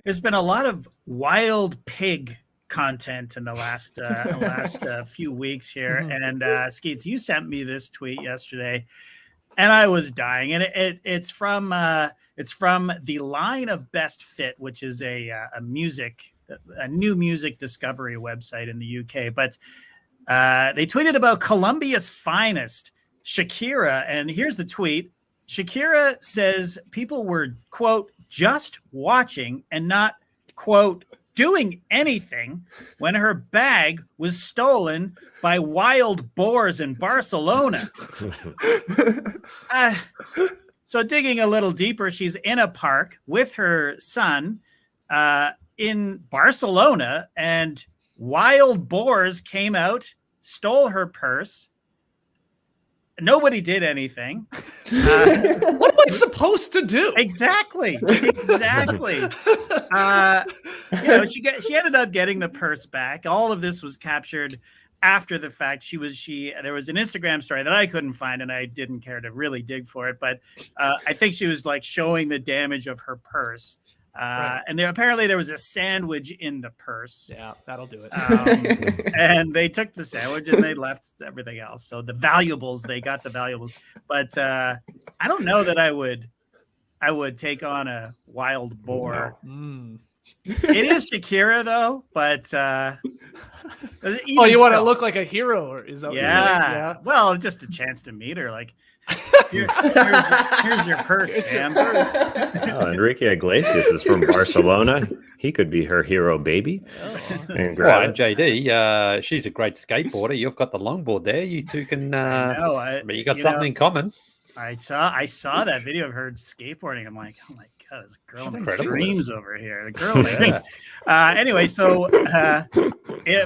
there's been a lot of wild pig content in the last few weeks here. And Skeets, you sent me this tweet yesterday, and I was dying. And it's from the Line of Best Fit, which is a new music discovery website in the UK. But they tweeted about Colombia's finest, Shakira. And here's the tweet. Shakira says people were, quote, just watching and not, quote, doing anything when her bag was stolen by wild boars in Barcelona. So digging a little deeper, she's in a park with her son in Barcelona, and wild boars came out, stole her purse. Nobody did anything. What am I supposed to do? Exactly. She ended up getting the purse back. All of this was captured after the fact. There was an Instagram story that I couldn't find, and I didn't care to really dig for it. But I think she was like showing the damage of her purse. Right. And apparently there was a sandwich in the purse. Yeah, that'll do it. And they took the sandwich and they left everything else. So they got the valuables. But I don't know that I would take on a wild boar. No. It is Shakira though, but you want to look like a hero, or is that? Yeah. Well, just a chance to meet her. Like, here's your purse, man. Enrique Iglesias is from Barcelona. He could be her hero baby. And JD, she's a great skateboarder. You've got the longboard there. You two can. You got something in common. I saw that video of her skateboarding. I'm like, oh my god, this girl in dreams over here. The girl in dreams. Anyway, so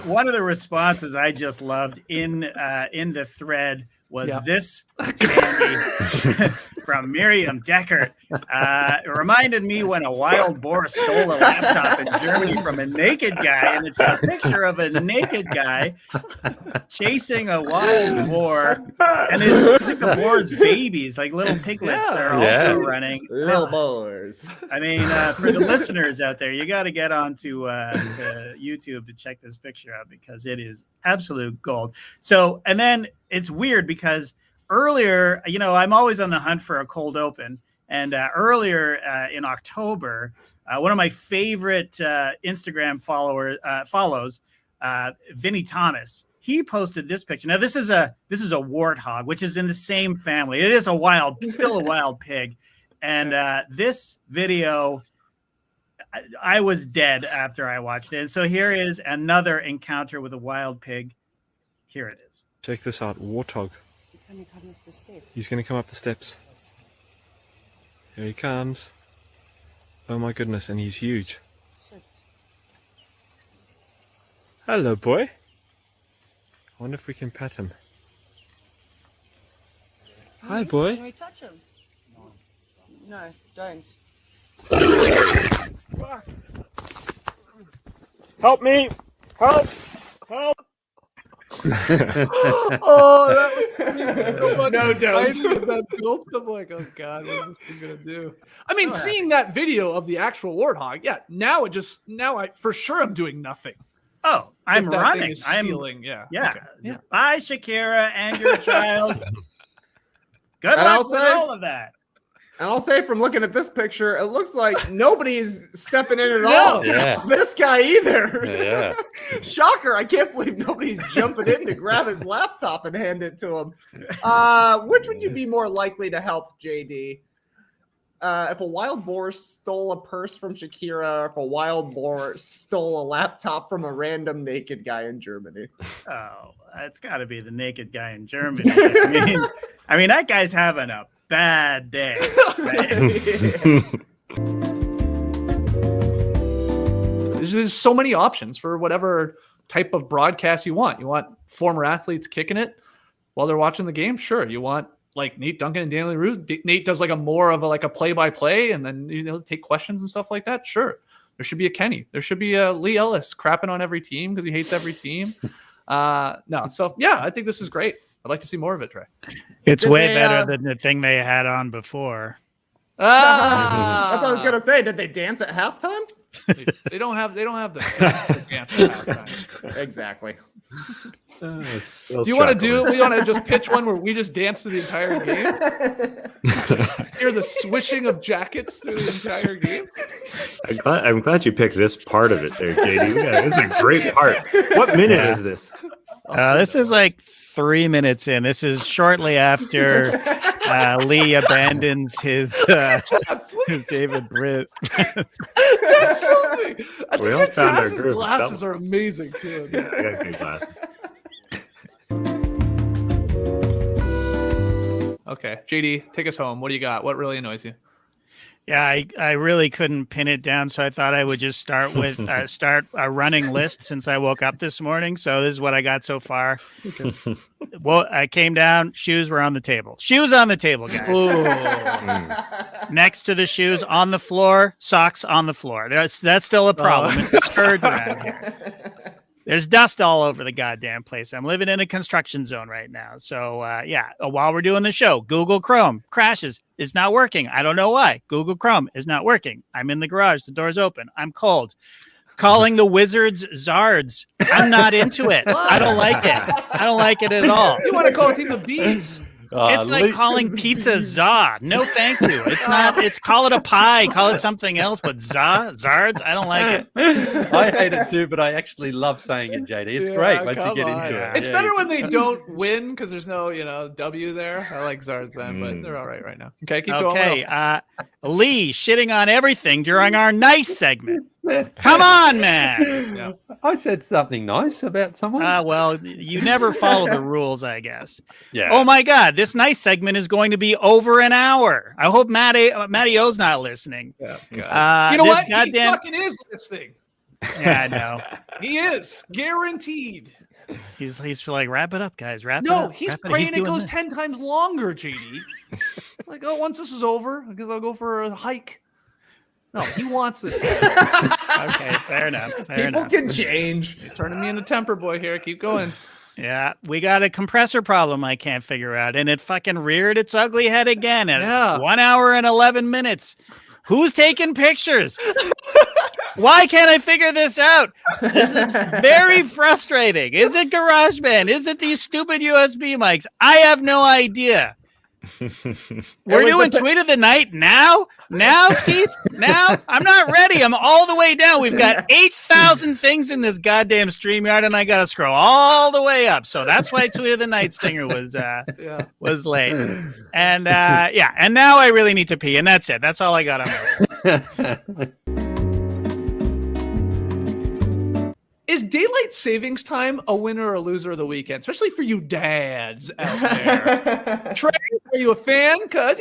one of the responses I just loved in the thread was this candy from Miriam Deckert. It reminded me when a wild boar stole a laptop in Germany from a naked guy, and it's a picture of a naked guy chasing a wild boar, and it's like the boar's babies, like little piglets, are also running. Little boars. I mean, for the listeners out there, you got to get onto to YouTube to check this picture out because it is absolute gold. So, and then it's weird because earlier, I'm always on the hunt for a cold open. And earlier in October, one of my favorite Instagram follows, Vinny Thomas. He posted this picture. Now, this is a warthog, which is in the same family. It is still a wild pig. And this video, I was dead after I watched it. And so here is another encounter with a wild pig. Here it is. Check this out, warthog. He's going to come up the steps. Here he comes. Oh my goodness, and he's huge. Hello, boy. I wonder if we can pet him. Hi, boy. Can we touch him? No, don't. Help me! Help! No, don't. I'm like, oh god, what is this thing gonna do? I mean, seeing that video of the actual warthog, now I for sure I'm doing nothing. Oh, I'm running. I'm stealing. Yeah. Bye, Shakira and your child. Good And luck with all of that. And I'll say, from looking at this picture, it looks like nobody's stepping in at all. Yeah. This guy either. Yeah. Shocker. I can't believe nobody's jumping in to grab his laptop and hand it to him. Which would you be more likely to help, JD? If a wild boar stole a purse from Shakira, or if a wild boar stole a laptop from a random naked guy in Germany? Oh, it's got to be the naked guy in Germany. I mean, that guy's having a bad day. Right? There's so many options for whatever type of broadcast you want. You want former athletes kicking it while they're watching the game? Sure. You want like Nate Duncan and Daniel Leroux? Nate does like a play-by-play and then take questions and stuff like that? Sure. There should be a Kenny. There should be a Lee Ellis crapping on every team because he hates every team. So yeah, I think this is great. I'd like to see more of it, Trey. It's way better than the thing they had on before. That's what I was going to say. Did they dance at halftime? They don't have the instant dance for halftime. Exactly. Still Do you want to chuckling. we want to just pitch one where we just dance to the entire game? Just hear the swishing of jackets through the entire game? I'm glad you picked this part of it there, JD. This is a great part. What minute is this? This is like 3 minutes in. This is shortly after Lee abandons his David Britt. That kills me. I We think all that found our Cass's groove. glasses are amazing too. Yeah, I got good glasses. Okay, JD, take us home. What do you got? What really annoys you? Yeah, I really couldn't pin it down, so I thought I would just start with start a running list since I woke up this morning. So this is what I got so far. Okay. Well, I came down. Shoes were on the table. Shoes on the table, guys. Next to the shoes on the floor, socks on the floor. That's still a problem. It's scourge around here. There's dust all over the goddamn place. I'm living in a construction zone right now. So, while we're doing the show, Google Chrome crashes. It's not working. I don't know why. Google Chrome is not working. I'm in the garage. The door's open. I'm cold. Calling the wizards Zards. I'm not into it. I don't like it. I don't like it at all. You want to call a team of bees? It's like calling pizza za. No, thank you. It's not. It's call it a pie. Call it something else. But Zards, I don't like it. I hate it too, but I actually love saying it, JD. It's great once you get into it. It's better when they don't win because there's no, W there. I like Zards then, but they're all right now. Okay, keep going. Okay, Lee shitting on everything during our nice segment. Come on, man. Yeah. I said something nice about someone. Well, you never follow the rules, I guess. Yeah. Oh my God, this nice segment is going to be over an hour. I hope Matty O's not listening. Yeah. You know what? Goddamn... He fucking is listening. Yeah, I know. He is guaranteed. He's like, wrap it up, guys. Wrap it No, up. he's Wrap praying it goes this. 10 times longer, JD. Like, once this is over, I guess I'll go for a hike. No, he wants this. Okay, fair enough. People can change. You're turning me into temper boy here. Keep going. Yeah, we got a compressor problem I can't figure out, and it fucking reared its ugly head again at 1 hour and 11 minutes. Who's taking pictures? Why can't I figure this out? This is very frustrating. Is it GarageBand? Is it these stupid USB mics? I have no idea. We're doing tweet of the night now, Skeets. Now I'm not ready. I'm all the way down. We've got 8,000 things in this goddamn StreamYard, and I got to scroll all the way up. So that's why tweet of the night stinger was late. And and now I really need to pee, and that's it. That's all I got on my list. Is daylight savings time a winner or a loser of the weekend, especially for you dads out there? Trey, are you a fan? Because,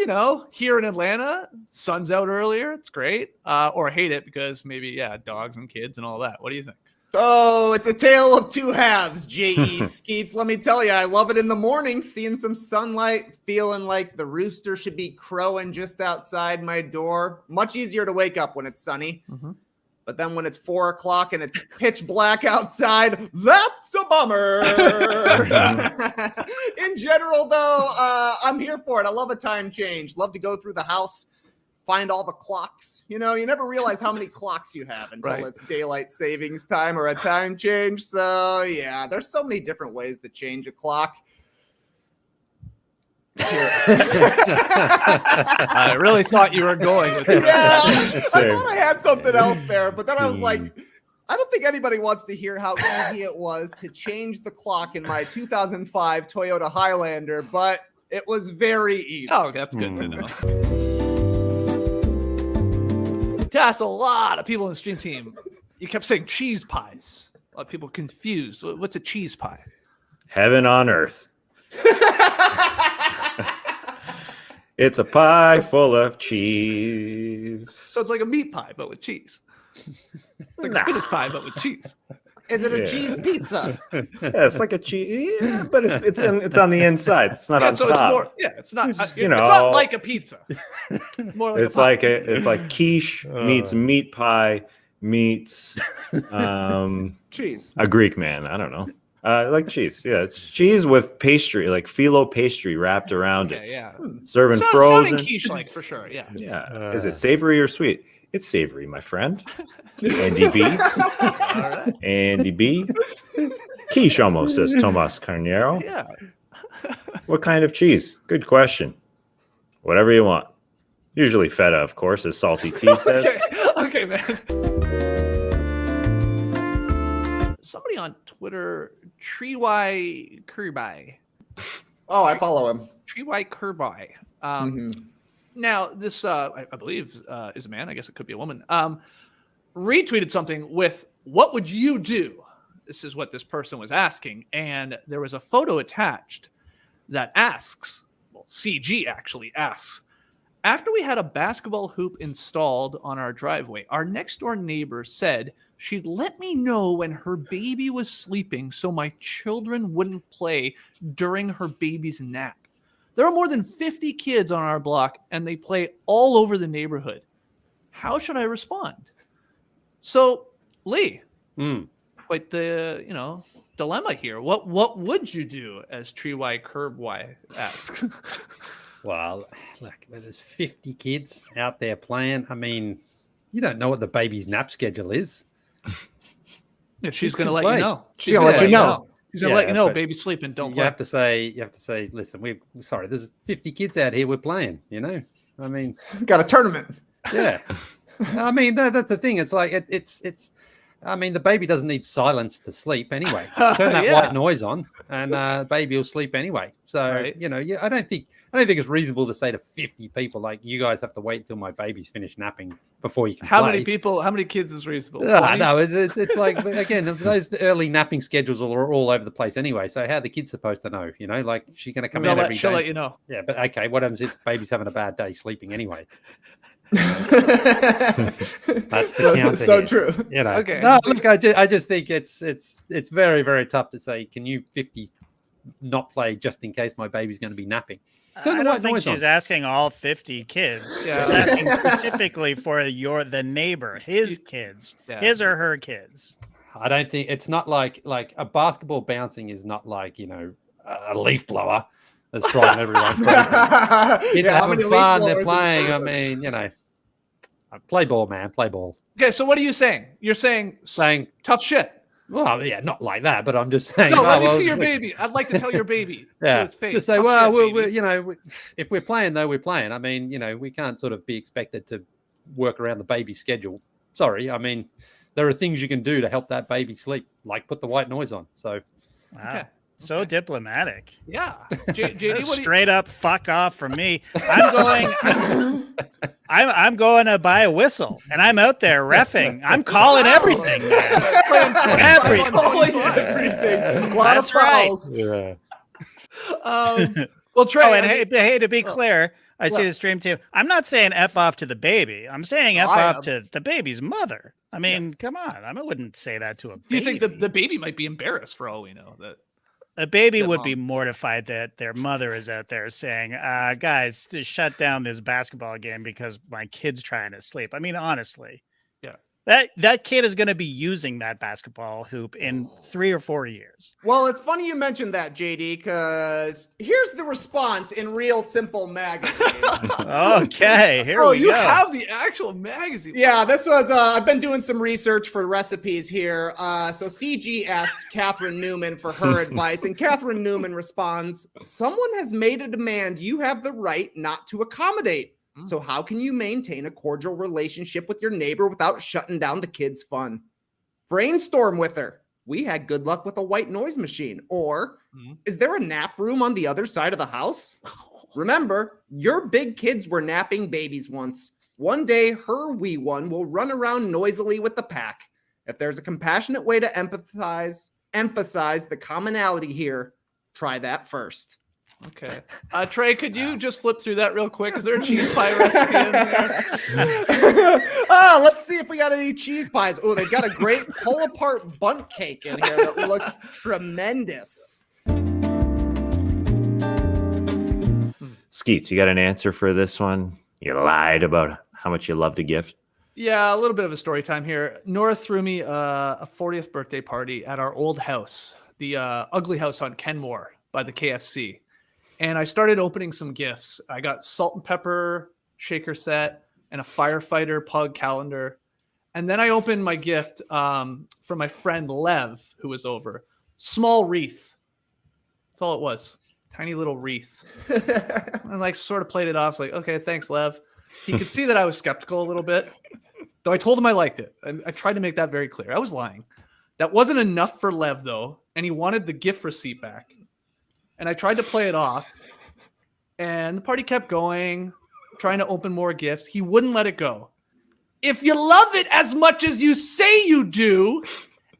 here in Atlanta, sun's out earlier. It's great. Or hate it because maybe, dogs and kids and all that. What do you think? Oh, it's a tale of two halves, J.E. Skeets. Let me tell you, I love it in the morning, seeing some sunlight, feeling like the rooster should be crowing just outside my door. Much easier to wake up when it's sunny. Mm-hmm. But then when it's 4 o'clock and it's pitch black outside, that's a bummer. In general, though, I'm here for it. I love a time change. Love to go through the house, find all the clocks. You never realize how many clocks you have until it's daylight savings time or a time change. So, yeah, there's so many different ways to change a clock. I really thought you were going with that. Yeah, I thought I had something else there, but then I was like, I don't think anybody wants to hear how easy it was to change the clock in my 2005 Toyota Highlander, but it was very easy. Oh, that's good to know. To ask a lot of people in the stream team, you kept saying cheese pies. A lot of people confused. What's a cheese pie? Heaven on earth. It's a pie full of cheese. So it's like a meat pie, but with cheese. It's like a spinach pie, but with cheese. Is it a cheese pizza? Yeah, it's like a cheese, but it's on the inside. It's not on so top. It's more, it's not. It's not like a pizza. More like it's like quiche meets meat pie meets cheese. A Greek man. I don't know. Like cheese. Yeah, it's cheese with pastry, like phyllo pastry wrapped around it. Yeah. Serving frozen. Sounding quiche-like for sure. Yeah. Yeah. Is it savory or sweet? It's savory, my friend. Andy B. right. Andy B. Quiche almost, says Tomas Carnero. Yeah. What kind of cheese? Good question. Whatever you want. Usually feta, of course, as Salty T says. Okay, man. Somebody on Twitter, Treey Kirby. Oh, I follow him. Treey Kirby. Now, this, I believe, is a man. I guess it could be a woman. Retweeted something with, what would you do? This is what this person was asking. And there was a photo attached that asks, well, CG actually asks, after we had a basketball hoop installed on our driveway, our next door neighbor said she'd let me know when her baby was sleeping so my children wouldn't play during her baby's nap. There are more than 50 kids on our block, and they play all over the neighborhood. How should I respond? So, Lee, quite the dilemma here. What would you do, as Treey Kirby asks? Well, look, there's 50 kids out there playing. I mean, you don't know what the baby's nap schedule is. Yeah, she's going to let you know. She's going to let you know. She's going to let you know, baby's sleeping, don't play. You have to say, listen, we're sorry, there's 50 kids out here, we're playing, I mean. Got a tournament. Yeah. I mean, that's the thing. It's like, I mean, the baby doesn't need silence to sleep anyway. Turn that white noise on and baby will sleep anyway. So, I don't think it's reasonable to say to 50 people, like, you guys have to wait until my baby's finished napping before you can play. How many kids is reasonable? No, it's like, again, those early napping schedules are all over the place anyway. So how are the kids supposed to know? Like, she's going to come out every day. She'll let you know. Yeah, but okay, what happens if the baby's having a bad day sleeping anyway? That's the counter. So here. true. Okay. No, look, I just think it's very, very tough to say, can you 50 not play just in case my baby's going to be napping? I don't think she's asking all 50 kids. She's asking specifically for the neighbor, his kids, his or her kids. I don't think it's not like a basketball bouncing is not like, a leaf blower that's driving everyone crazy. Kids having fun, they're playing. I mean, play ball, man, play ball. Okay, so what are you saying? You're saying tough shit. Well, yeah, not like that, but I'm just saying. No, let me see your baby. I'd like to tell your baby to his face. Just say, well, if we're playing, though, we're playing. I mean, we can't sort of be expected to work around the baby's schedule. Sorry, I mean, there are things you can do to help that baby sleep, like put the white noise on. So, wow. Okay. So diplomatic. Yeah. JD, straight up fuck off from me. I'm going to buy a whistle and I'm out there reffing. I'm calling everything. Everything. A lot of fouls. Yeah. Well, Trey. Hey, to be clear, I see the stream too. I'm not saying F off to the baby. I'm saying F off to the baby's mother. I mean, come on. I wouldn't say that to a baby. Do you think the baby might be embarrassed for all we know? That a baby would be mortified that their mother is out there saying, guys, just shut down this basketball game because my kid's trying to sleep. I mean, honestly, that kid is going to be using that basketball hoop in 3 or 4 years. Well, it's funny you mentioned that, JD, because here's the response in Real Simple Magazine. Okay, here we go. You have the actual magazine. Yeah, this was, I've been doing some research for recipes here. So CG asked Catherine Newman for her advice, and Catherine Newman responds, someone has made a demand you have the right not to accommodate. So how can you maintain a cordial relationship with your neighbor without shutting down the kids' fun? Brainstorm with her. We had good luck with a white noise machine. Or is there a nap room on the other side of the house? Remember, your big kids were napping babies once. One day, her wee one will run around noisily with the pack. If there's a compassionate way to emphasize the commonality here, try that first. Okay. Trey, could you just flip through that real quick? Is there a cheese pie recipe in there? Let's see if we got any cheese pies. Oh, they've got a great pull-apart bundt cake in here that looks tremendous. Skeets, you got an answer for this one? You lied about how much you love to gift? Yeah, a little bit of a story time here. Nora threw me a 40th birthday party at our old house, the ugly house on Kenmore by the KFC. And I started opening some gifts. I got salt and pepper shaker set, and a firefighter pug calendar. And then I opened my gift from my friend Lev, who was over. Small wreath. That's all it was. Tiny little wreath. I like sort of played it off like, okay, thanks, Lev. He could see that I was skeptical a little bit. Though I told him I liked it. I tried to make that very clear. I was lying. That wasn't enough for Lev, though. And he wanted the gift receipt back. And I tried to play it off. And the party kept going, trying to open more gifts. He wouldn't let it go. If you love it as much as you say you do,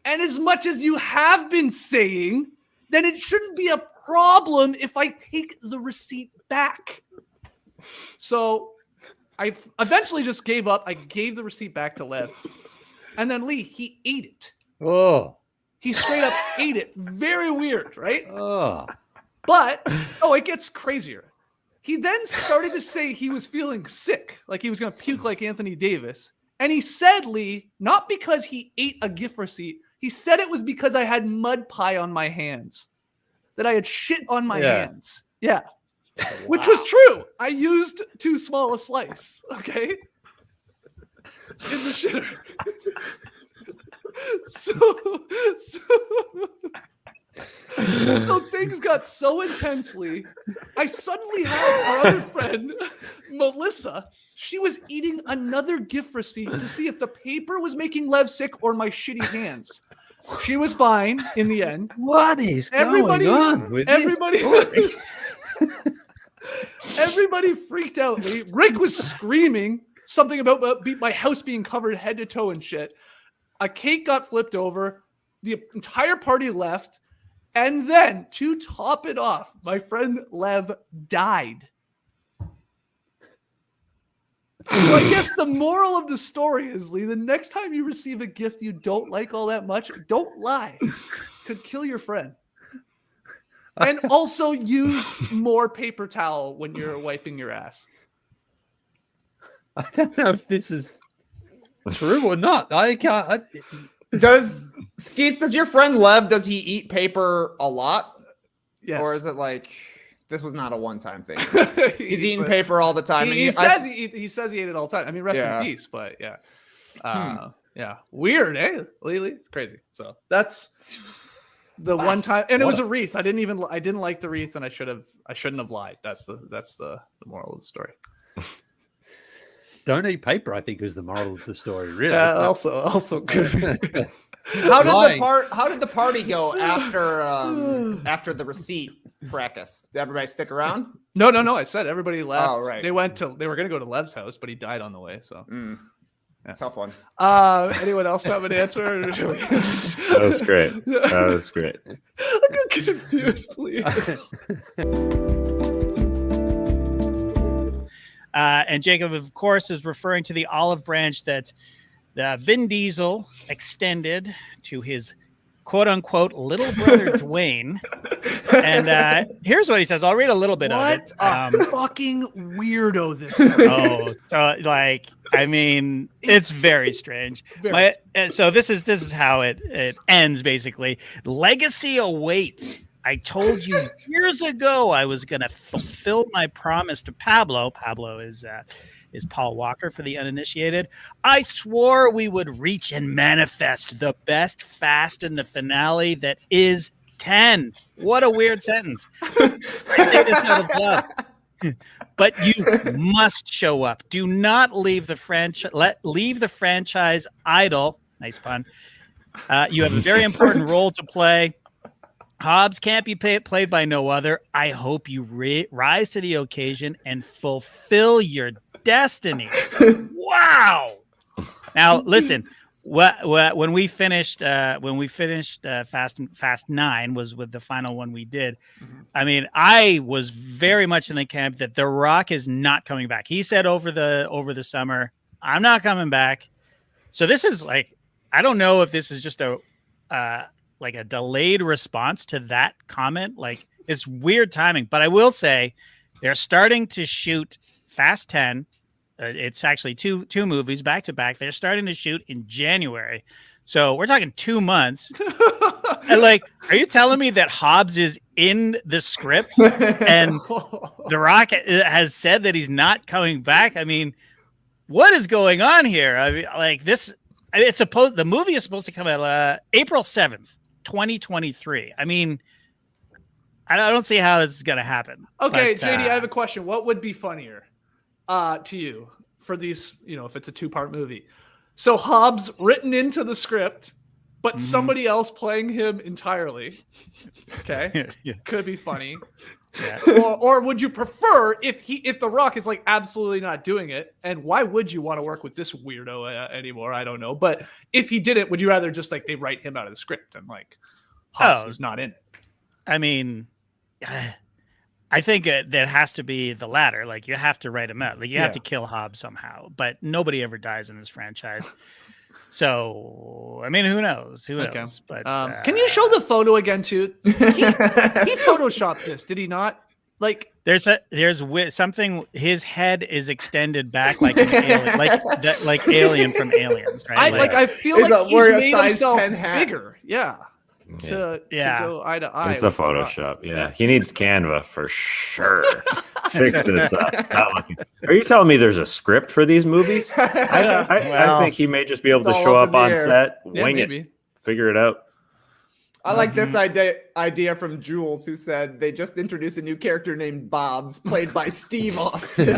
and as much as you have been saying, then it shouldn't be a problem if I take the receipt back. So I eventually just gave up. I gave the receipt back to Lev. And then Lee, he ate it. Oh. He straight up ate it. Very weird, right? Oh. But, it gets crazier. He then started to say he was feeling sick, like he was going to puke like Anthony Davis. And he said, Lee, not because he ate a gift receipt, he said it was because I had mud pie on my hands, that I had shit on my hands. Yeah. Wow. Which was true. I used too small a slice, okay? In the shitter. So things got so intensely. I suddenly had our other friend, Melissa. She was eating another gift receipt to see if the paper was making Lev sick or my shitty hands. She was fine in the end. What is going on with everybody? This Everybody freaked out. Rick was screaming something about my house being covered head to toe and shit. A cake got flipped over. The entire party left. And then, to top it off, my friend Lev died. So I guess the moral of the story is, Lee, the next time you receive a gift you don't like all that much, don't lie. Could kill your friend. And also use more paper towel when you're wiping your ass. I don't know if this is true or not. I can't. Does your friend Lev, does he eat paper a lot? Yes. Or is it like this was not a one-time thing? He's eating paper all the time. He says he ate it all the time. I mean, rest in peace, but yeah. Yeah. Weird, eh? Lily? It's crazy. So that's the one time, and it was a wreath. I didn't like the wreath, and I shouldn't have lied. That's the moral of the story. Don't eat paper, I think, is the moral of the story, really. Also good. How did the party go after the receipt fracas? Did everybody stick around? No. I said everybody left. Oh, right. They were going to go to Lev's house, but he died on the way. So yeah. Tough one. Anyone else have an answer? That was great. Look how confused Lee is. And Jacob, of course, is referring to the olive branch that Vin Diesel extended to his quote-unquote little brother Dwayne. And here's what he says. I'll read a little bit of it. What a fucking weirdo this is. It's very strange. So this is how it ends, basically. Legacy awaits. I told you years ago I was going to fulfill my promise to Pablo. Pablo is Paul Walker for the uninitiated. I swore we would reach and manifest the best fast in the finale that is 10. What a weird sentence. I say this out of love. But you must show up. Do not leave the franchise idle. Nice pun. You have a very important role to play. Hobbs can't be played by no other. I hope you rise to the occasion and fulfill your destiny. Wow. Now, listen. When we finished Fast 9 was with the final one we did. I mean, I was very much in the camp that The Rock is not coming back. He said over the summer, I'm not coming back. So this is like, I don't know if this is just a delayed response to that comment. Like, it's weird timing, but I will say they're starting to shoot Fast 10. It's actually two movies back to back. They're starting to shoot in January. So we're talking 2 months. And are you telling me that Hobbs is in the script and The Rock has said that he's not coming back? I mean, what is going on here? I mean, like this, it's supposed, the movie is supposed to come out April 7th, 2023. I mean, I don't see how this is going to happen. Okay, but, JD, I have a question. What would be funnier to you for these, if it's a 2-part movie? So Hobbs written into the script, but somebody else playing him entirely. Okay. Yeah. Could be funny. Yeah. Or would you prefer if The Rock is like absolutely not doing it? And why would you want to work with this weirdo anymore? I don't know. But if he did it, would you rather just like they write him out of the script and like Hobbs is not in it? I mean, I think that has to be the latter. Like you have to write him out. Like you have to kill Hobbs somehow. But nobody ever dies in this franchise. So I mean, who knows? Who knows? But can you show the photo again too? He photoshopped this, did he not? Like there's something. His head is extended back like an alien, like Alien from Aliens, right? I feel like he's made himself bigger. Yeah. To go eye to eye. It's a Photoshop. Yeah. He needs Canva for sure. Fix this up. Are you telling me there's a script for these movies? I think he may just be able to show up on set, wing it, figure it out. I like this idea from Jules, who said they just introduced a new character named Bobs, played by Steve Austin.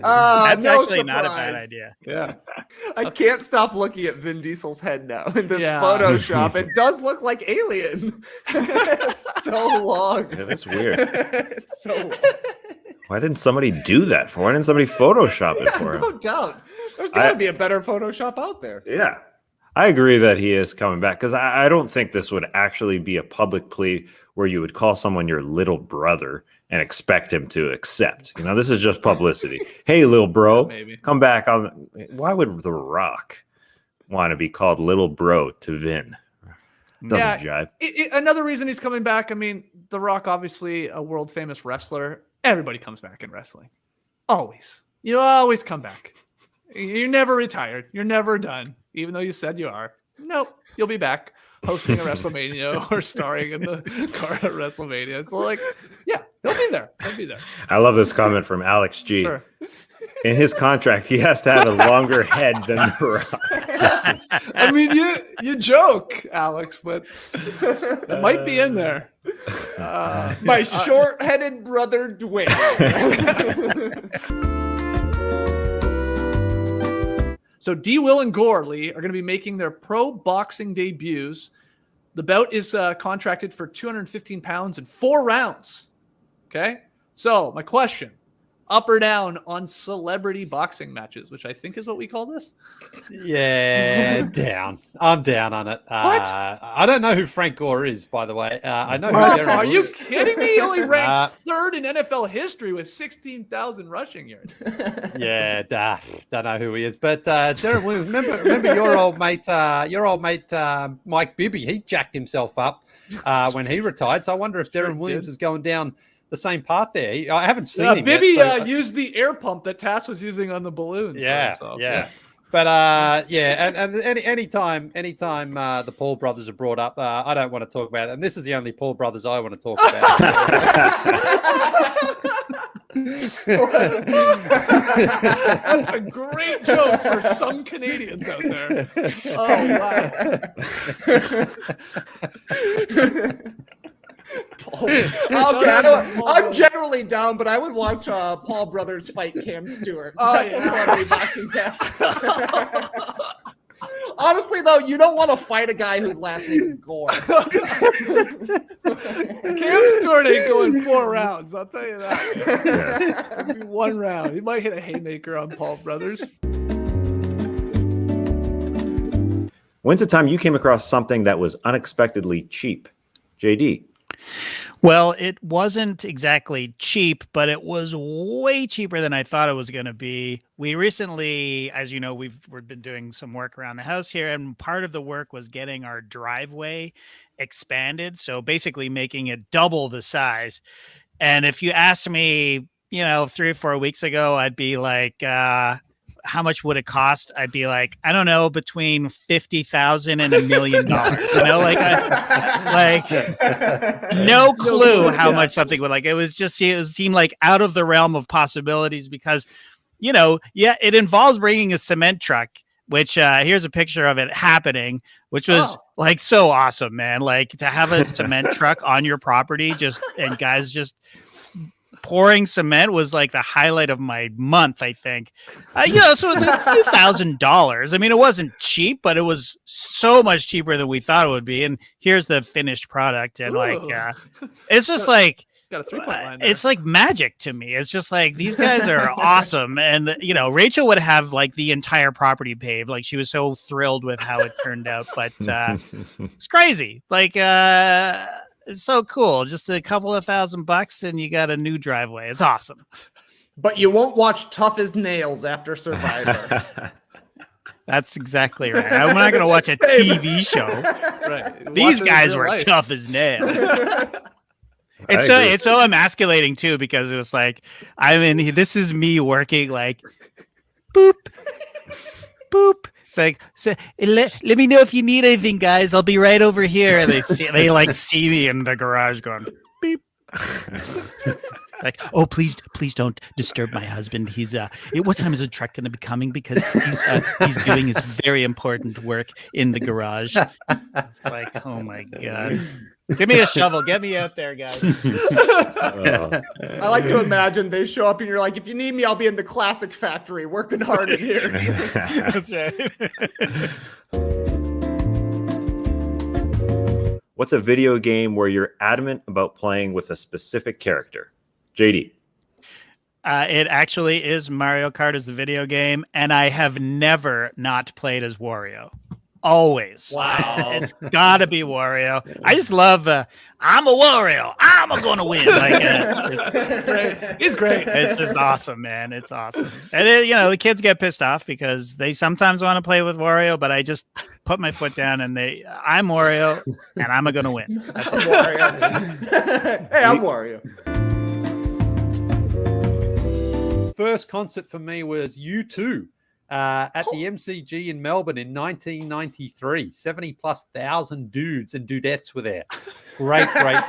That's actually not a bad idea. Yeah. I can't stop looking at Vin Diesel's head now in this Photoshop. It does look like Alien. It's so long. Yeah, that's weird. It's so long. Why didn't somebody do that for? Why didn't somebody Photoshop it for him? No doubt. There's got to be a better Photoshop out there. Yeah. I agree that he is coming back because I don't think this would actually be a public plea where you would call someone your little brother and expect him to accept. This is just publicity. Hey, little bro, come back on. Why would The Rock want to be called little bro to Vin? Doesn't jive. Another reason he's coming back. I mean, The Rock, obviously a world famous wrestler. Everybody comes back in wrestling. Always. You always come back. You're never retired. You're never done. Even though you said you are. Nope. You'll be back hosting a WrestleMania or starring in the car at WrestleMania. So he'll be there. He'll be there. I love this comment from Alex G. Sure. In his contract, he has to have a longer head than The Rock. I mean, you joke, Alex, but it might be in there. My short-headed brother, Dwayne. So D. Will and Gorley are going to be making their pro boxing debuts. The bout is contracted for 215 pounds in 4 rounds. Okay? So my question, up or down on celebrity boxing matches, which I think is what we call this? Yeah, down. I'm down on it. What? I don't know who Frank Gore is, by the way. I know who Are you kidding me? He only ranks 3rd in NFL history with 16,000 rushing yards. Yeah, don't know who he is. But Darren Williams, remember your old mate Mike Bibby, he jacked himself up when he retired. So I wonder if Darren Williams is going down the same path there. I haven't seen him Bibby yet, used the air pump that Tass was using on the balloons. Yeah. But and anytime the Paul brothers are brought up, I don't want to talk about it. And this is the only Paul brothers I want to talk about. That's a great joke for some Canadians out there. Oh wow. I'm generally down, but I would watch Paul Brothers fight Cam Stewart. Honestly, though, you don't want to fight a guy whose last name is Gore. Cam Stewart ain't going 4 rounds, I'll tell you that. It'll be 1 round. He might hit a haymaker on Paul Brothers. When's the time you came across something that was unexpectedly cheap? JD. Well, it wasn't exactly cheap, but it was way cheaper than I thought it was going to be. We recently, as you know, we've been doing some work around the house here, and part of the work was getting our driveway expanded. So basically making it double the size. And if you asked me, 3 or 4 weeks ago, I'd be like, how much would it cost? I'd be like, I don't know, between $50,000 and $1 million. No clue how much something would it seemed like out of the realm of possibilities because, it involves bringing a cement truck, which here's a picture of it happening, which was like so awesome, man. Like to have a cement truck on your property, and guys just pouring cement was like the highlight of my month, I think. So it was a few $1,000s. I mean, it wasn't cheap, but it was so much cheaper than we thought it would be. And here's the finished product. And it's just like, got a 3-point line there. It's like magic to me. It's just like these guys are awesome. And Rachel would have like the entire property paved. Like she was so thrilled with how it turned out. But it's crazy. Like it's so cool. Just a couple of $1,000 and you got a new driveway. It's awesome. But you won't watch Tough as Nails after Survivor. That's exactly right. I'm not going to watch a TV show. Right. These guys were tough as nails. It's so emasculating too, because it was like, this is me working like boop, boop. It's like, let me know if you need anything, guys. I'll be right over here. And they see me in the garage going beep. It's like, oh, please don't disturb my husband. He's what time is the truck going to be coming? Because he's doing his very important work in the garage. It's like, oh my God. Give me a shovel. Get me out there, guys. I like to imagine they show up and you're like, if you need me, I'll be in the classic factory working hard in here. That's right. What's a video game where you're adamant about playing with a specific character? JD. It actually is Mario Kart as the video game, and I have never not played as Wario. Always. Wow. It's gotta be Wario. I just love I'm a Wario. I'm gonna win. He's great. It's just awesome, man. It's awesome. And the kids get pissed off because they sometimes want to play with Wario, but I just put my foot down and I'm Wario and I'm gonna win. That's Wario. Hey, I'm Wario. First concert for me was U2. At the MCG in Melbourne in 1993. 70,000+ dudes and dudettes were there. Great fun.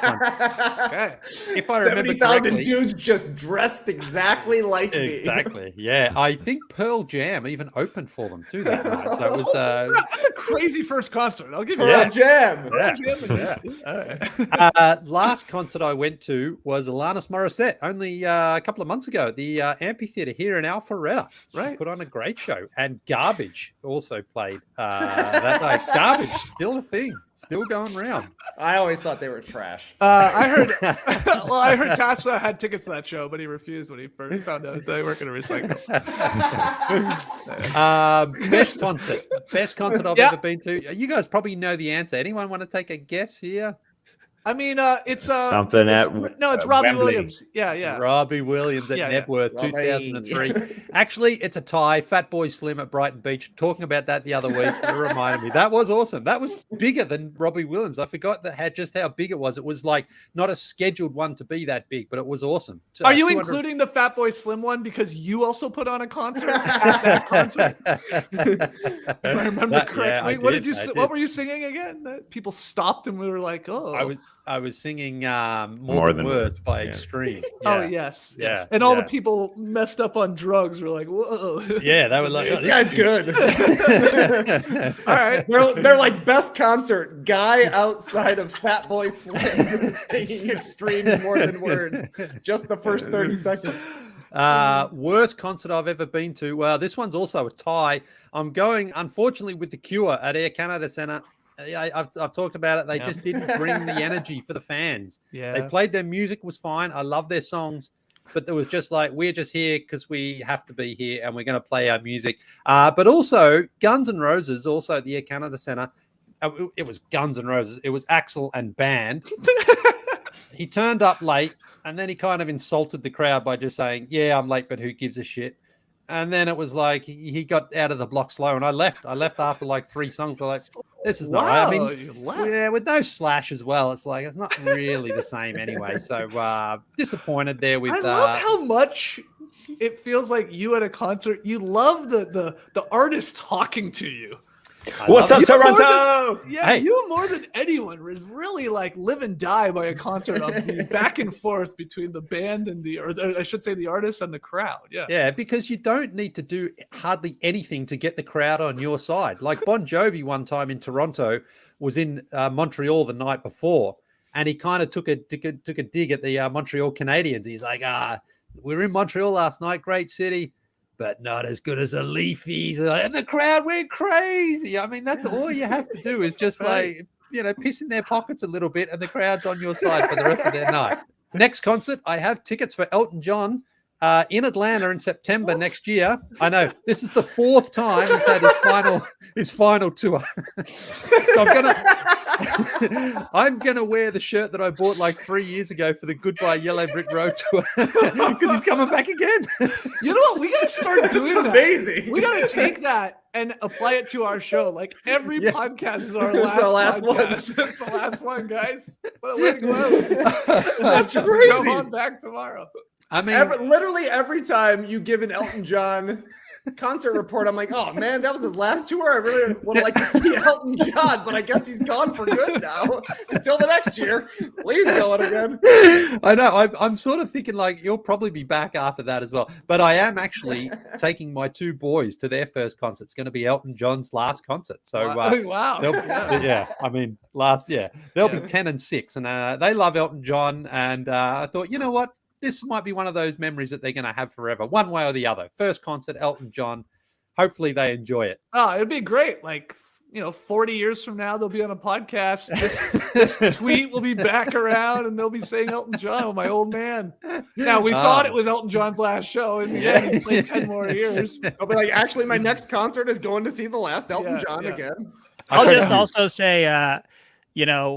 Okay. If I remember 70,000 dudes just dressed exactly like me. Exactly. Yeah. I think Pearl Jam even opened for them too that night. So it was that's a crazy first concert. I'll give you Pearl that. Jam. Yeah. All right. Last concert I went to was Alanis Morissette only a couple of months ago at the amphitheater here in Alpharetta. Right. Put on a great show. And Garbage also played that night. Garbage, still a thing, still going around. I always thought they were trash. I heard Tassa had tickets to that show, but he refused when he first found out they weren't going to recycle. Best concert I've ever been to. You guys probably know the answer. Anyone want to take a guess here? I mean, it's something it's Robbie Wembley. Williams. Yeah. Robbie Williams at Nebworth, 2003. Actually, it's a tie. Fatboy Slim at Brighton Beach. Talking about that the other week, it reminded me. That was awesome. That was bigger than Robbie Williams. I forgot just how big it was. It was like not a scheduled one to be that big, but it was awesome. Are you including the Fatboy Slim one because you also put on a concert at that concert? If I remember correctly. What were you singing again? That people stopped and we were like, oh. I was singing More Than Words by Extreme. Oh, yes. Yeah. And all the people messed up on drugs were like, whoa. Yeah, they were like, this guy's good. All right. They're like best concert, guy outside of Fatboy Slim singing Extreme More Than Words. Just the first 30 seconds. Worst concert I've ever been to. Well, this one's also a tie. I'm going, unfortunately, with The Cure at Air Canada Centre. I've talked about it. They just didn't bring the energy for the fans. Yeah. They played their music was fine. I love their songs, but it was just like, we're just here because we have to be here and we're going to play our music. But also Guns N' Roses, also at the Air Canada Centre. It was Guns N' Roses. It was Axl and band. He turned up late and then he kind of insulted the crowd by just saying, yeah, I'm late, but who gives a shit? And then it was like he got out of the block slow, and I left. I left after like 3 songs. I'm like, this is not right. I mean, yeah, with no Slash as well, it's like it's not really the same anyway. So disappointed there with. I love how much it feels like you at a concert. You love the artist talking to you. What's up, You more Toronto? Yeah, Hey. you more than anyone is really like live and die by a concert of the back and forth between the band and I should say the artist and the crowd. Yeah. Yeah, because you don't need to do hardly anything to get the crowd on your side. Like Bon Jovi one time in Toronto was in Montreal the night before, and he kind of took a dig at the Montreal Canadiens. He's like, we were in Montreal last night, great city, but not as good as the Leafies. And the crowd went crazy. I mean, that's all you have to do is just like, piss in their pockets a little bit, and the crowd's on your side for the rest of their night. Next concert, I have tickets for Elton John in Atlanta in September next year. I know this is the 4th time he's had his final tour. So I'm gonna wear the shirt that I bought like 3 years ago for the Goodbye Yellow Brick Road tour because he's coming back again. You know what? We gotta start doing that. Amazing. We gotta take that and apply it to our show. Like every podcast is our It's our last podcast. It's the last one, guys. What a way to go out. Let's just crazy. come on back tomorrow. I mean, Literally every time you give an Elton John concert report, I'm like, oh man, that was his last tour. I really would like to see Elton John, but I guess he's gone for good now. Until the next year. Please going again. I know. I'm sort of thinking like you'll probably be back after that as well. But I am actually taking my 2 boys to their first concert. It's going to be Elton John's last concert. So Wow. I mean, they'll be 10 and 6, and they love Elton John. And I thought, you know what? This might be one of those memories that they're going to have forever, one way or the other. First concert, Elton John. Hopefully they enjoy it. Oh, it'd be great. Like, 40 years from now, they'll be on a podcast. This tweet will be back around and they'll be saying Elton John, oh, my old man. Now, we thought it was Elton John's last show. In the end, he played 10 more years. I'll be like, actually, my next concert is going to see the last Elton John again. I'll just also say,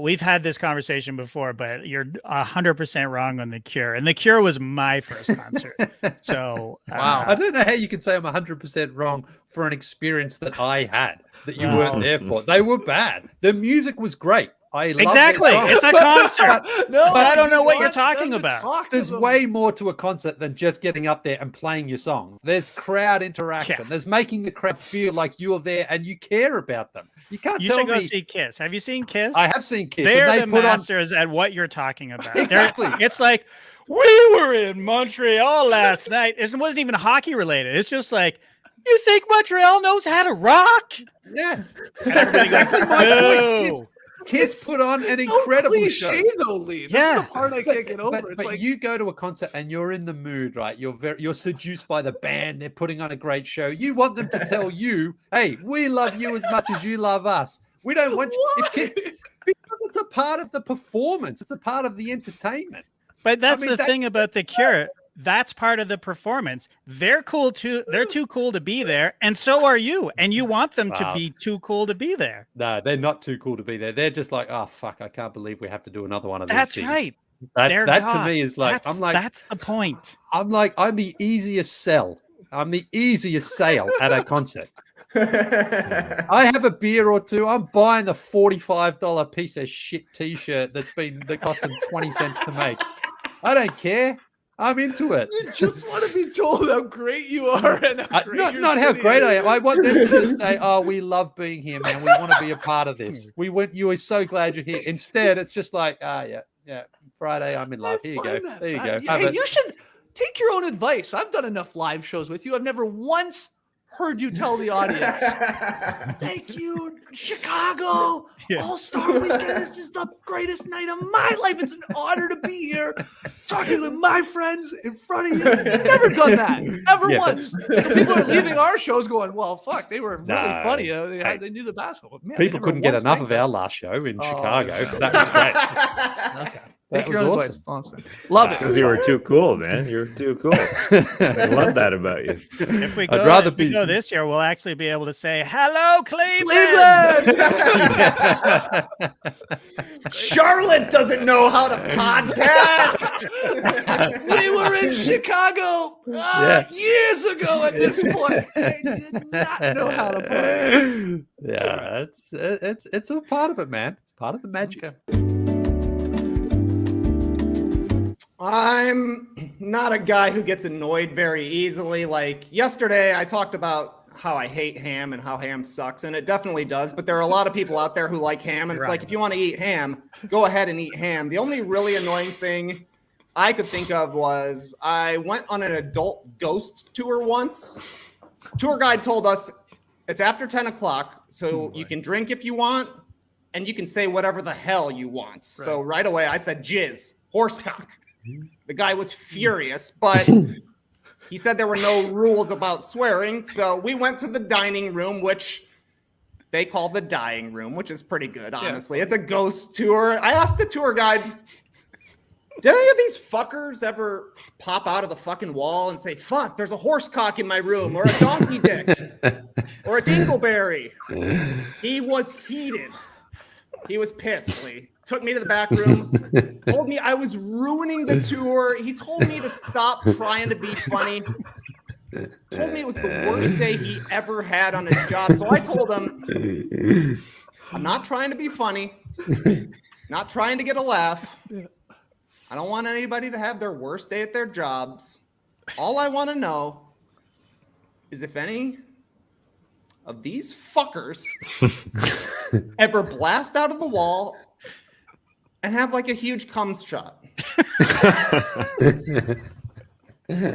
we've had this conversation before, but you're 100% wrong on The Cure. And The Cure was my first concert. So, wow. I don't know how you can say I'm 100% wrong for an experience that I had that you weren't there for. They were bad. The music was great. Exactly. It's a concert. But I don't know what you're talking about. There's way more to a concert than just getting up there and playing your songs. There's crowd interaction. Yeah. There's making the crowd feel like you're there and you care about them. You can't You tell should go me. see Kiss. Have you seen Kiss? I have seen Kiss. They're and the put on- masters at what you're talking about. Exactly. It's like, we were in Montreal last night. It wasn't even hockey related. It's just like, you think Montreal knows how to rock? Yes. And everybody goes, "Boo." Kiss put on an incredible show. Cliche, though, Lee. This is the part I can't get over. But It's you go to a concert and you're in the mood, right? You're seduced by the band. They're putting on a great show. You want them to tell you, "Hey, we love you as much as you love us." We don't want you because it's a part of the performance. It's a part of the entertainment. But that's the thing about The Cure. That's part of the performance. They're cool too. They're too cool to be there, and so are you. And you want them to be too cool to be there. No, they're not too cool to be there. They're just like, oh fuck, I can't believe we have to do another one of these. That's things. right. That to me is like, that's the point. I'm the easiest sell. I'm the easiest sale at a concert. I have a beer or two. I'm buying the $45 piece of shit T-shirt that cost them 20 cents to make. I don't care. I'm into it. You just want to be told how great you are and how great not how great I am. I want them to just say, "Oh, we love being here, man. We want to be a part of this. You were so glad you're here." Instead, it's just like, yeah. Friday, I'm in love. Here you go. There you go. Hey, you should take your own advice. I've done enough live shows with you. I've never once heard you tell the audience, "Thank you, Chicago All-Star Weekend. This is the greatest night of my life. It's an honor to be here, talking with my friends in front of you." You've never done that, ever once. And people are leaving our shows going, "Well, fuck, they were really funny. They knew the basketball." Man, people couldn't get enough of our last show in Chicago. That was great. Okay. That was awesome. Love it. Because you were too cool, man. You were too cool. I love that about you. If we go this year, we'll actually be able to say, "Hello, Cleveland." Charlotte doesn't know how to podcast. We were in Chicago years ago at this point. They did not know how to play. Yeah, it's a part of it, man. It's part of the magic. Okay. I'm not a guy who gets annoyed very easily. Like yesterday, I talked about how I hate ham and how ham sucks, and it definitely does. But there are a lot of people out there who like ham, and it's like, if you want to eat ham, go ahead and eat ham. The only really annoying thing I could think of was I went on an adult ghost tour once. Tour guide told us it's after 10 o'clock, so you can drink if you want, and you can say whatever the hell you want. So right away I said jizz, horsecock. The guy was furious, but he said there were no rules about swearing. So we went to the dining room, which they call the dying room, which is pretty good, honestly. Yeah. It's a ghost tour. I asked the tour guide, did any of these fuckers ever pop out of the fucking wall and say, fuck, there's a horsecock in my room, or a donkey dick, or a dingleberry? He was heated. He was pissed. Lee took me to the back room, told me I was ruining the tour. He told me to stop trying to be funny. Told me it was the worst day he ever had on his job. So I told him, I'm not trying to be funny, not trying to get a laugh. I don't want anybody to have their worst day at their jobs. All I want to know is if any of these fuckers ever blast out of the wall and have like a huge cum shot.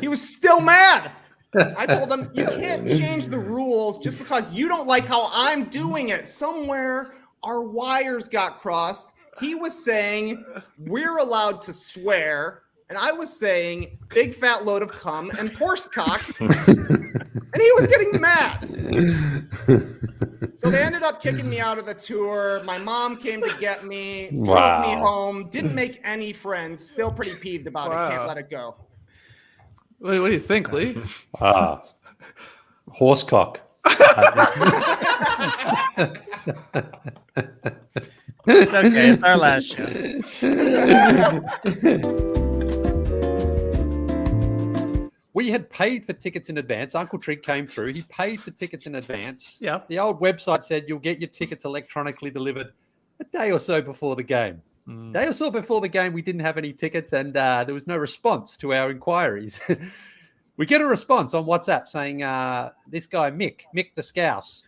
He was still mad. I told him, you can't change the rules just because you don't like how I'm doing it. Somewhere our wires got crossed. He was saying we're allowed to swear, and I was saying big fat load of cum and horsecock, and he was getting mad. So they ended up kicking me out of the tour. My mom came to get me, drove me home, didn't make any friends, still pretty peeved about it, can't let it go. What do you think, Lee? Horsecock. It's okay. It's our last show. We had paid for tickets in advance. Uncle Trig came through. He paid for tickets in advance. Yeah. The old website said you'll get your tickets electronically delivered a day or so before the game. Day or so before the game, we didn't have any tickets, and there was no response to our inquiries. We get a response on WhatsApp saying this guy, Mick the Scouse,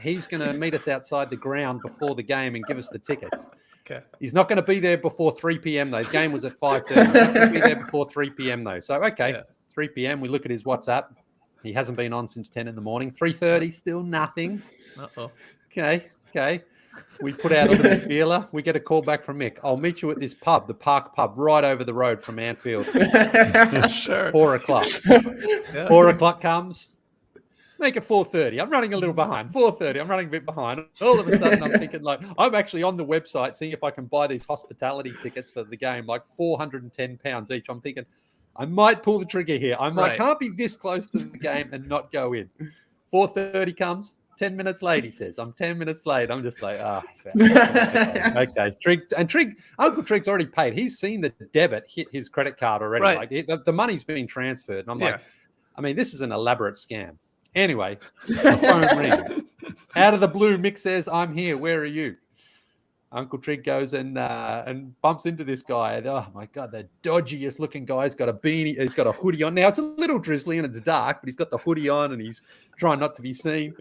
he's going to meet us outside the ground before the game and give us the tickets. Okay. He's not going to be there before 3 p.m. though. The game was at 5:30. He's not going to be there before 3 p.m. though. So, okay, 3 p.m. We look at his WhatsApp. He hasn't been on since 10 in the morning. 3:30, still nothing. Uh-oh. Okay. We put out a little feeler. We get a call back from Mick. I'll meet you at this pub, the Park Pub, right over the road from Anfield. Sure. 4 o'clock. Yeah. 4 o'clock comes. Make it 4:30. I'm running a little behind. 4:30. I'm running a bit behind. All of a sudden, I'm thinking I'm actually on the website seeing if I can buy these hospitality tickets for the game, like £410 each. I'm thinking I might pull the trigger here. Can't be this close to the game and not go in. 4:30 comes. 10 minutes late, he says. I'm 10 minutes late. I'm just like, okay. Uncle Trig's already paid. He's seen the debit hit his credit card already. Right. Like the money's been transferred. And I'm like, I mean, this is an elaborate scam. Anyway, the phone rings. Out of the blue, Mick says, I'm here. Where are you? Uncle Trig goes and bumps into this guy. And, oh, my God, the dodgiest looking guy. He's got a beanie. He's got a hoodie on. Now, it's a little drizzly and it's dark, but he's got the hoodie on and he's trying not to be seen.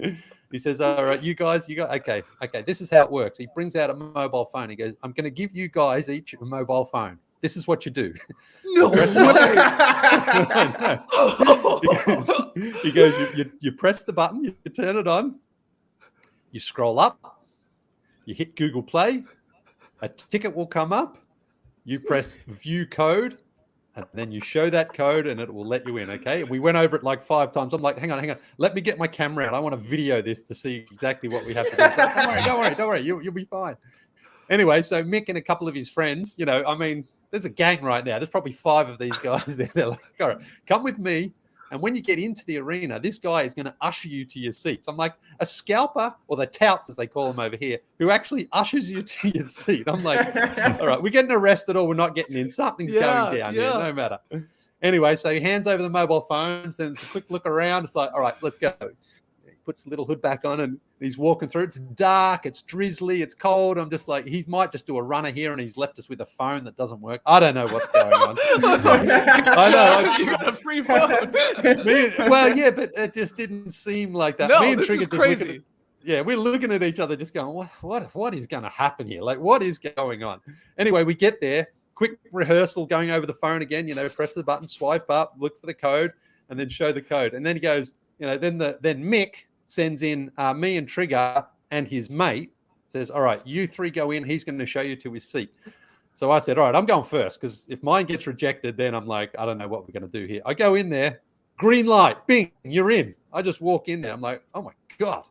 He says, all right, you guys, okay, this is how it works. He brings out a mobile phone. He goes, I'm going to give you guys each a mobile phone. This is what you do. No way. He goes, you press the button, you turn it on, you scroll up, you hit Google Play, a ticket will come up, you press view code, and then you show that code and it will let you in, okay? We went over it like 5 times. I'm like, hang on. Let me get my camera out. I want to video this to see exactly what we have to do. So, don't worry. You'll be fine. Anyway, so Mick and a couple of his friends, there's a gang right now. There's probably 5 of these guys there. They're like, all right, come with me. And when you get into the arena, this guy is going to usher you to your seats. I'm like, a scalper, or the touts, as they call them over here, who actually ushers you to your seat. I'm like, all right, we're getting arrested or we're not getting in. Something's going down here, no matter. Anyway, so he hands over the mobile phones, then it's a quick look around. It's like, all right, let's go. puts the little hood back on, and he's walking through. It's dark, it's drizzly, it's cold. I'm just like, he might just do a runner here, and he's left us with a phone that doesn't work. I don't know what's going on. I know. You got a free phone. Well, yeah, but it just didn't seem like that. No, Me and this Trigger is just looking crazy. we're looking at each other, just going, what is going to happen here? Like, what is going on? Anyway, we get there. Quick rehearsal, going over the phone again. Press the button, swipe up, look for the code, and then show the code. And then he goes, then Mick sends in me and Trigger and his mate, says, all right, you three go in. He's going to show you to his seat. So I said, all right, I'm going first, because if mine gets rejected, then I'm like, I don't know what we're going to do here. I go in there, green light, bing, you're in. I just walk in there. I'm like, oh my God,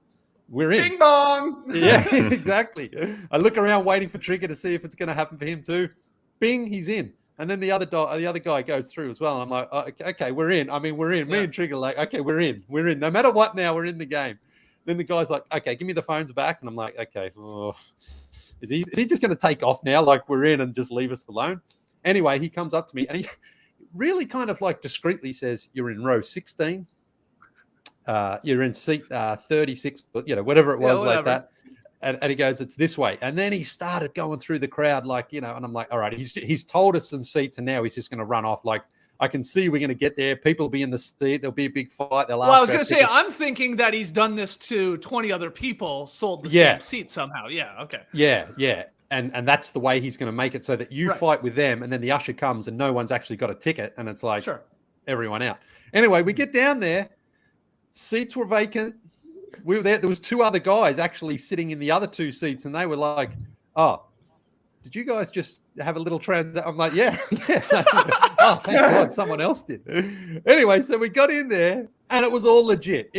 we're in. Bing bong. Yeah, exactly. I look around waiting for Trigger to see if it's going to happen for him too. Bing, he's in. And then the other guy goes through as well. I'm like, oh, okay, we're in. I mean, we're in. Me and Trigger like, okay, we're in. We're in. No matter what now, we're in the game. Then the guy's like, okay, give me the phones back. And I'm like, okay, is he just going to take off now? Like, we're in and just leave us alone? Anyway, he comes up to me and he really kind of like discreetly says, you're in row 16. You're in seat 36, whatever it was, like that. And he goes, it's this way. And then he started going through the crowd, and I'm like, all right, he's told us some seats, and now he's just going to run off. Like, I can see we're going to get there. People will be in the seat. There'll be a big fight. Well, I was going to say, I'm thinking that he's done this to 20 other people, sold the same seat somehow. Yeah, okay. Yeah. And that's the way he's going to make it, so that you fight with them, and then the usher comes and no one's actually got a ticket, and it's like, everyone out. Anyway, we get down there. Seats were vacant. We were there. There was two other guys actually sitting in the other two seats, and they were like, oh, did you guys just have a little transaction? I'm like, yeah. Oh, thank God, someone else did. Anyway, so we got in there, and it was all legit.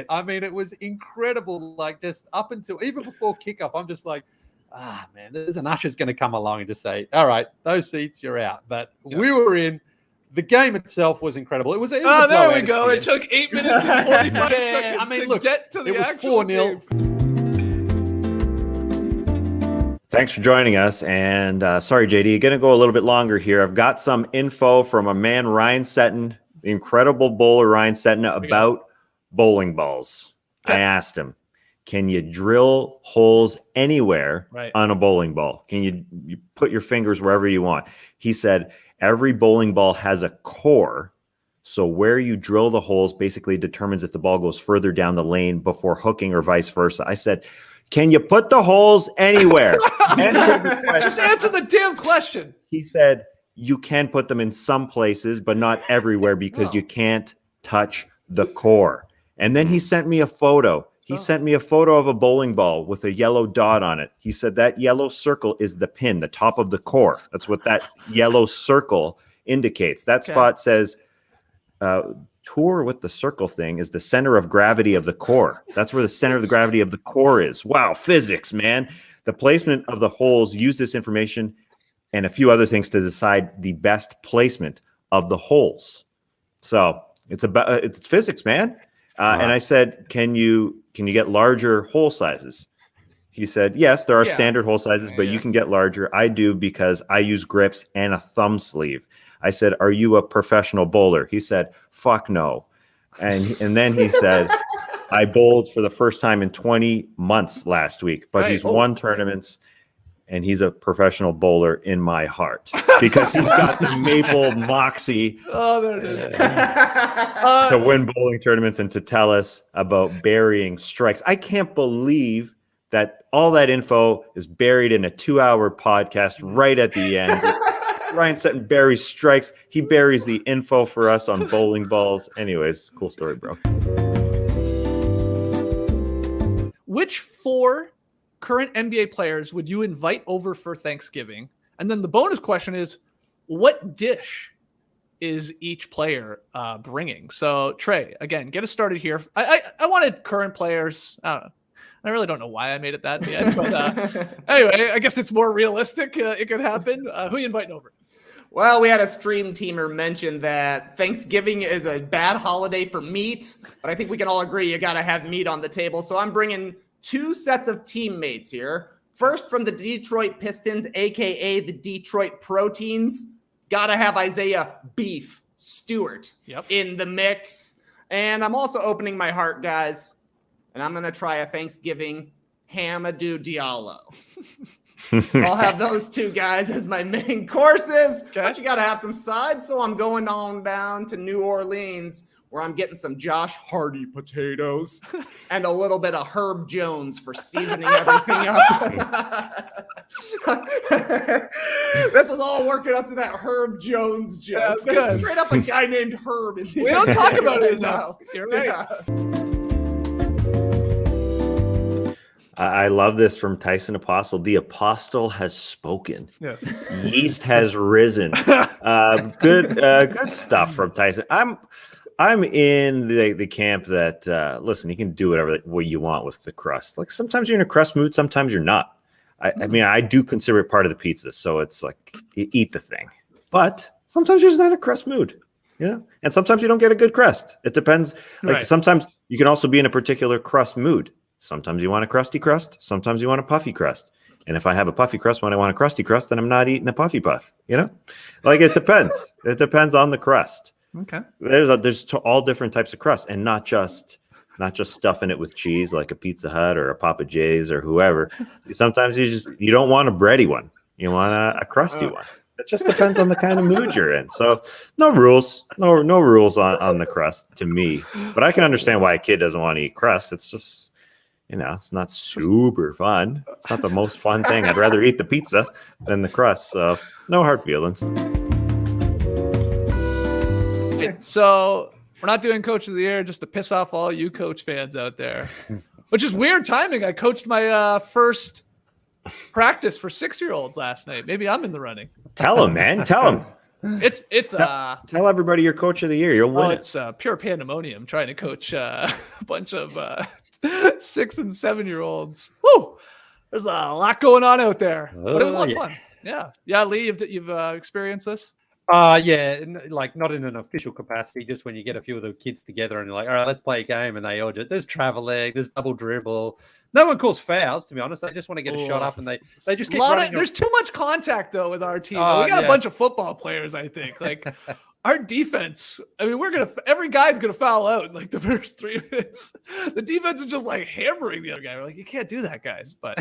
I mean, it was incredible. Like, just up until, even before kickoff, I'm just like, man, there's an usher's going to come along and just say, all right, those seats, you're out. But we were in. The game itself was incredible. It was there we go. It took 8 minutes and 45 seconds to get to the actual 4-0. Thanks for joining us. And sorry, JD, going to go a little bit longer here. I've got some info from a man, Ryan Setton, the incredible bowler Ryan Setton, about bowling balls. Okay. I asked him, can you drill holes anywhere on a bowling ball? Can you put your fingers wherever you want? He said, every bowling ball has a core, so where you drill the holes basically determines if the ball goes further down the lane before hooking or vice versa. I said, can you put the holes anywhere? Just answer the damn question. He said, you can put them in some places, but not everywhere, because you can't touch the core. And then he sent me a photo. He sent me a photo of a bowling ball with a yellow dot on it. He said that yellow circle is the pin, the top of the core. That's what that yellow circle indicates. That spot says tour with the circle thing is the center of gravity of the core. That's where the center of the gravity of the core is. Wow, physics, man. The placement of the holes use this information and a few other things to decide the best placement of the holes. So it's physics, man. And I said, can you get larger hole sizes? He said, yes, there are standard hole sizes, but you can get larger. I do, because I use grips and a thumb sleeve. I said, are you a professional bowler? He said, fuck no. And then he said, I bowled for the first time in 20 months last week, but he's won tournaments, and he's a professional bowler in my heart, because he's got the maple moxie there it is. To win bowling tournaments and to tell us about burying strikes. I can't believe that all that info is buried in a 2-hour podcast right at the end. Ryan Setton buries strikes. He buries the info for us on bowling balls. Anyways, cool story, bro. Which 4 current NBA players would you invite over for Thanksgiving? And then the bonus question is, what dish is each player bringing? So Trey, again, get us started here. I wanted current players. I really don't know why I made it that yet, but anyway, I guess it's more realistic. It could happen. Who are you inviting over? Well, we had a stream teamer mention that Thanksgiving is a bad holiday for meat, but I think we can all agree you got to have meat on the table. So I'm bringing 2 sets of teammates here. First, from the Detroit Pistons, a.k.a. the Detroit Proteins, got to have Isaiah Beef Stewart in the mix. And I'm also opening my heart, guys. And I'm going to try a Thanksgiving Hamadou Diallo. I'll have those two guys as my main courses. Okay. But you got to have some sides. So I'm going on down to New Orleans, where I'm getting some Josh Hardy potatoes and a little bit of Herb Jones for seasoning everything up. This was all working up to that Herb Jones joke. That's There's good. straight up a guy named Herb. In the We don't talk about it No. enough. You're right. Yeah. I love this from Tyson Apostle. The apostle has spoken. Yes. Yeast has risen. Good stuff from Tyson. I'm in the camp that listen, you can do what you want with the crust. Like sometimes you're in a crust mood, sometimes you're not. I mean, I do consider it part of the pizza, so it's like you eat the thing. But sometimes you're just not in a crust mood, you know. And sometimes you don't get a good crust. It depends. Like Right. sometimes you can also be in a particular crust mood. Sometimes you want a crusty crust. Sometimes you want a puffy crust. And if I have a puffy crust when I want a crusty crust, then I'm not eating a puffy puff. You know, like it depends. It depends on the crust. Okay. There's all different types of crust, and not just stuffing it with cheese like a Pizza Hut or a Papa J's or whoever. Sometimes you don't want a bready one. You want a crusty one. It just depends on the kind of mood you're in. So no rules on the crust to me. But I can understand why a kid doesn't want to eat crust. It's just, you know, it's not super fun. It's not the most fun thing. I'd rather eat the pizza than the crust. So no hard feelings. So we're not doing Coach of the Year just to piss off all you Coach fans out there, which is weird timing. I coached my first practice for 6-year-olds last night. Maybe I'm in the running. Tell them, man. Tell them. It's Tell everybody you're Coach of the Year. You'll win it. It's pure pandemonium trying to coach a bunch of 6 and 7-year-olds. Woo! There's a lot going on out there, but it was a lot of fun. Yeah. Lee, you've experienced this. Yeah, like not in an official capacity, just when you get a few of the kids together and you're like, all right, let's play a game, and they all just, there's traveling, there's double dribble. No one calls fouls, to be honest. They just want to get a shot up, and they just keep running. There's too much contact though with our team. Oh, We got yeah. a bunch of football players, I think. Like our defense, I mean, every guy's gonna foul out in like the first 3 minutes. The defense is just like hammering the other guy. We're like, you can't do that, guys. But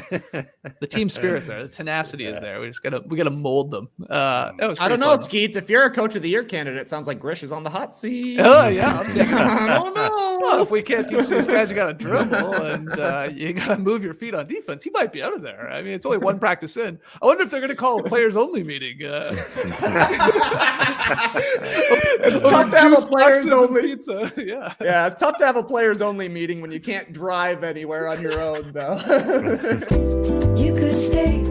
the team spirit's there, the tenacity is there. We gotta mold them. That was I don't pretty know, fun. Skeets. If you're a Coach of the Year candidate, it sounds like Grish is on the hot seat. Oh yeah. I don't know. Well, if we can't teach these guys, you got to dribble and you got to move your feet on defense. He might be out of there. I mean, it's only one practice in. I wonder if they're going to call a players only meeting. It's tough to have a players only. Pizza. Yeah. Yeah, tough to have a players only meeting when you can't drive anywhere on your own, though. You could stay